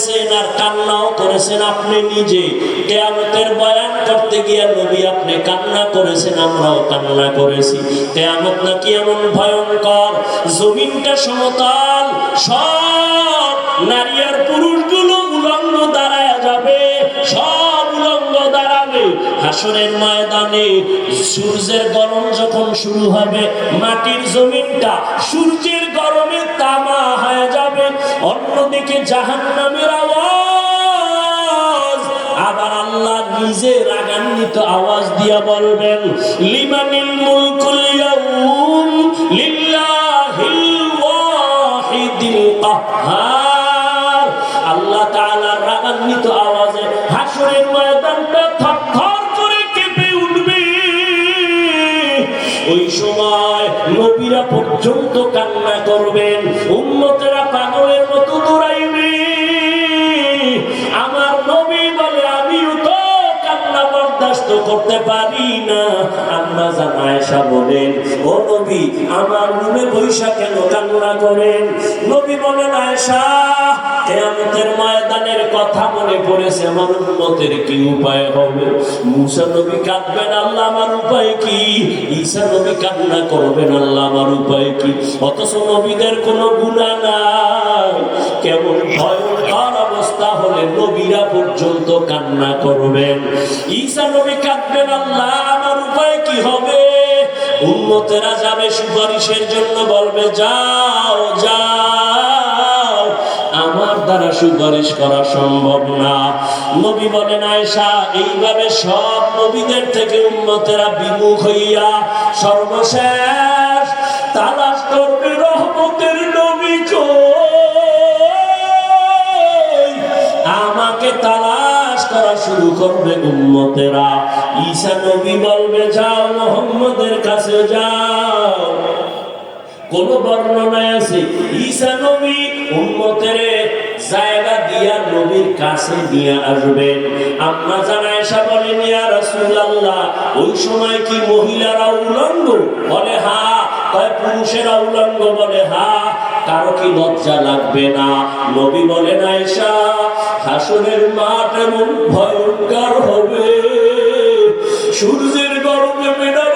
করেছেন আর কান্নাও করেছেন আপনি নিজে। কিয়ামতের বয়ান করতে গিয়ে নবী আপনি কান্না করেছেন, আমরাও কান্না করেছি। কিয়ামত নাকি এমন ভয়ঙ্কর, জমিনটা সমতল, সব নারী আর পুরুষগুলো উলঙ্গ দাঁড়ায় যাবে, সব উলঙ্গ দাঁড়াবে হাসরের ময়দানে। সূর্যের গরম যখন শুরু হবে, মাটির জমিনটা সূর্যের গরমে তামা হয়ে যাবে। অন্যদিকে জাহান্নামের আওয়াজ, আবার আল্লাহ নিজে রাগান্বিত আওয়াজ দিয়া বলবেন, লিমানিল মুলকুল ইয়াউম লিল্লাহিল ওয়াহিদিল কাহ্হার। আল্লাহ তাআলার রাগান্বিত আওয়াজে হাসরের ময়দানটা থরথর করে কেঁপে উঠবে। ওই সময় নবীরা পর্যন্ত কান্না করবেন, উম্মতেরা পাগলের মতো দৌড়াইবে। আমার নবী বলে, আমিও তো কান্না বরদাস্ত করতে পারি না। আম্মা জান আয়েশা বলেন, ও নবী, আমার রুমে বৈশা কেন কান্না করেন? নবী বলেন, আয়েশা, কিয়ামতের ময়দানের কথা মনে পড়েছে, আমার উম্মতের কি উপায় হবে? মুসা নবী কাঁদবেন, আল্লাহ আমার উপায় কি? ঈসা নবী কান্না করবেন, আল্লাহ আমার উপায় কি? অথচ নবীদের কোনো গুনাহ নাই। কেমন ভয়ঙ্কর অবস্থা হলে নবীরা পর্যন্ত কান্না করবেন। ঈসা নবী কাঁদবেন, আল্লাহ আমার উপায় কি হবে? উম্মতেরা যাবে সুপারিশের জন্য, বলবে, যাও যাও, আমার দ্বারা সুপারিশ করা সম্ভব না। নবী বলেন, আয়েশা, এইভাবে সব নবীদের থেকে উম্মতেরা বিমুখ হইয়া সর্বশেষ তালাশ করবে রহমতের নবী কই। আমাকে তালাশ করা শুরু করবে উম্মতেরা। ঈসা নবী বলবে, যাও মুহাম্মদের কাছে যাও। কোন বর্ণনায় আছে ঈসা নবী উম্মতের জায়গা দিয়া নবীর কাছে নিয়ে আসবেন। আম্মা জান আয়েশা বলেন, ইয়া রাসূলুল্লাহ, ওই সময় কি মহিলারা উলঙ্গ? বলে হ্যাঁ। কয় পুরুষেরা উলঙ্গ? বলে হ্যাঁ। কারো কি লজ্জা লাগবে না? নবী বলেন, আয়েশা, হাসরের মাঠ এমন ভয়ঙ্কর হবে, সূর্যের গরমে মেয়েরা